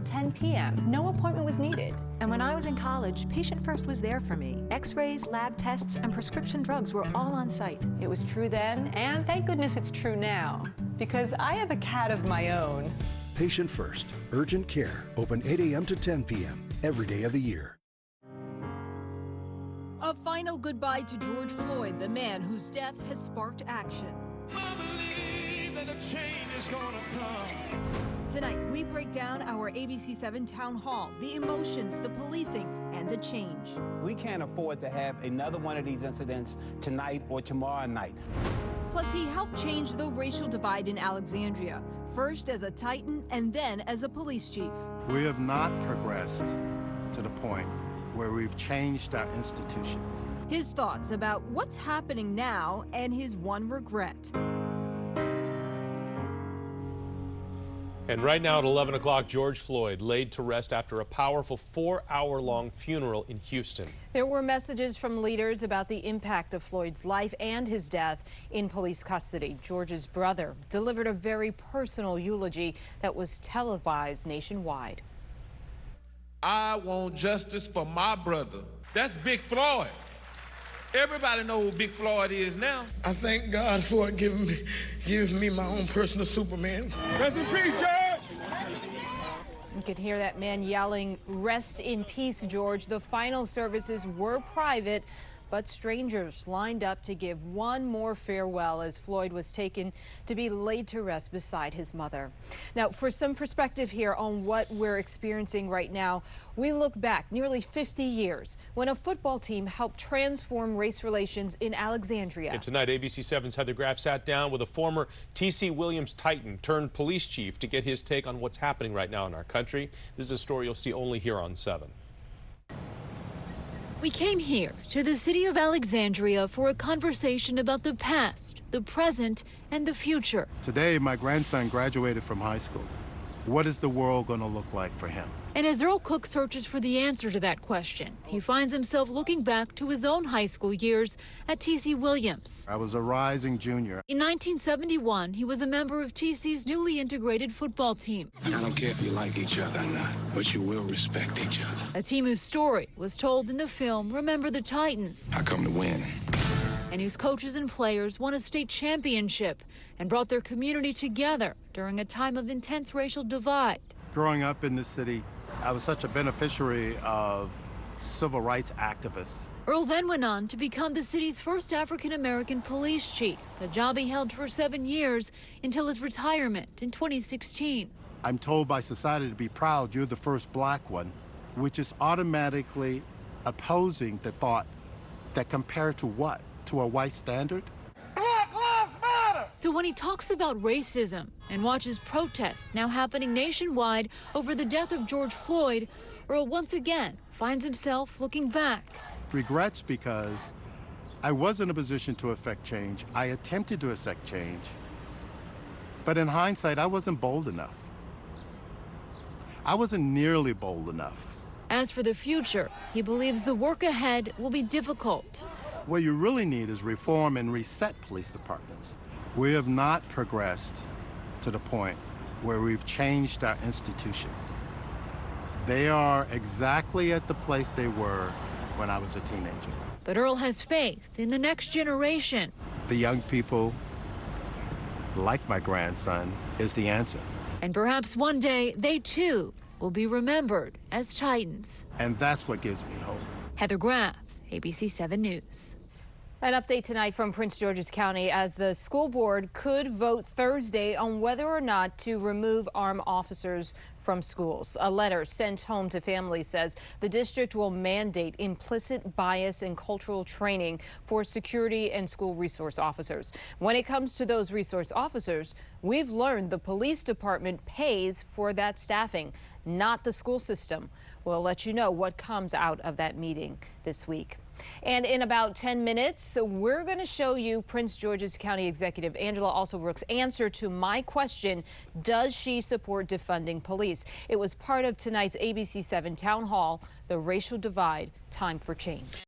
10 p.m. No appointment was needed. And when I was in college, Patient First was there for me. X-rays, lab tests, and prescription drugs were all on site. It was true then, and thank goodness it's true now, because I have a cat of my own. Patient First, urgent care, open 8 a.m. to 10 p.m. every day of the year. A final goodbye to George Floyd, the man whose death has sparked action. I believe that a change is gonna come. Tonight, we break down our ABC7 Town Hall, the emotions, the policing, and the change. We can't afford to have another one of these incidents tonight or tomorrow night. Plus, he helped change the racial divide in Alexandria, first as a Titan and then as a police chief. We have not progressed to the point where we've changed our institutions. His thoughts about what's happening now and his one regret. And right now at 11 o'clock, George Floyd laid to rest after a powerful 4-hour-long funeral in Houston. There were messages from leaders about the impact of Floyd's life and his death in police custody. George's brother delivered a very personal eulogy that was televised nationwide. I want justice for my brother. That's Big Floyd. Everybody know who Big Floyd is now. I thank God for giving me my own personal Superman. Rest in peace, George! You could hear that man yelling, "Rest in peace, George." The final services were private, but strangers lined up to give one more farewell as Floyd was taken to be laid to rest beside his mother. Now, for some perspective here on what we're experiencing right now, we look back nearly 50 years when a football team helped transform race relations in Alexandria. And tonight, ABC7's Heather Graff sat down with a former T.C. Williams Titan turned police chief to get his take on what's happening right now in our country. This is a story you'll see only here on 7. We came here to the city of Alexandria for a conversation about the past, the present, and the future. Today, my grandson graduated from high school. What is the world going to look like for him? And as Earl Cook searches for the answer to that question, he finds himself looking back to his own high school years at T.C. Williams. I was a rising junior. In 1971, he was a member of TC's newly integrated football team. I don't care if you like each other or not, but you will respect each other. A team whose story was told in the film Remember the Titans. I come to win. And whose coaches and players won a state championship and brought their community together during a time of intense racial divide. Growing up in this city, I was such a beneficiary of civil rights activists. Earl then went on to become the city's first African-American police chief, a job he held for 7 years until his retirement in 2016. I'm told by society to be proud you're the first black one, which is automatically opposing the thought that compared to what? To a white standard? Black Lives Matter! So when he talks about racism and watches protests now happening nationwide over the death of George Floyd, Earl once again finds himself looking back. Regrets because I was in a position to affect change. I attempted to affect change. But in hindsight, I wasn't bold enough. I wasn't nearly bold enough. As for the future, he believes the work ahead will be difficult. What you really need is reform and reset police departments. We have not progressed to the point where we've changed our institutions. They are exactly at the place they were when I was a teenager. But Earl has faith in the next generation. The young people, like my grandson, is the answer. And perhaps one day they too will be remembered as Titans. And that's what gives me hope. Heather Graff, ABC7 News. An update tonight from Prince George's County as the school board could vote Thursday on whether or not to remove armed officers from schools. A letter sent home to families says the district will mandate implicit bias and cultural training for security and school resource officers. When it comes to those resource officers, we've learned the police department pays for that staffing, not the school system. We'll let you know what comes out of that meeting this week. And in about 10 minutes, we're going to show you Prince George's County Executive Angela Alsobrooks' answer to my question, does she support defunding police? It was part of tonight's ABC7 Town Hall, The Racial Divide, Time for Change.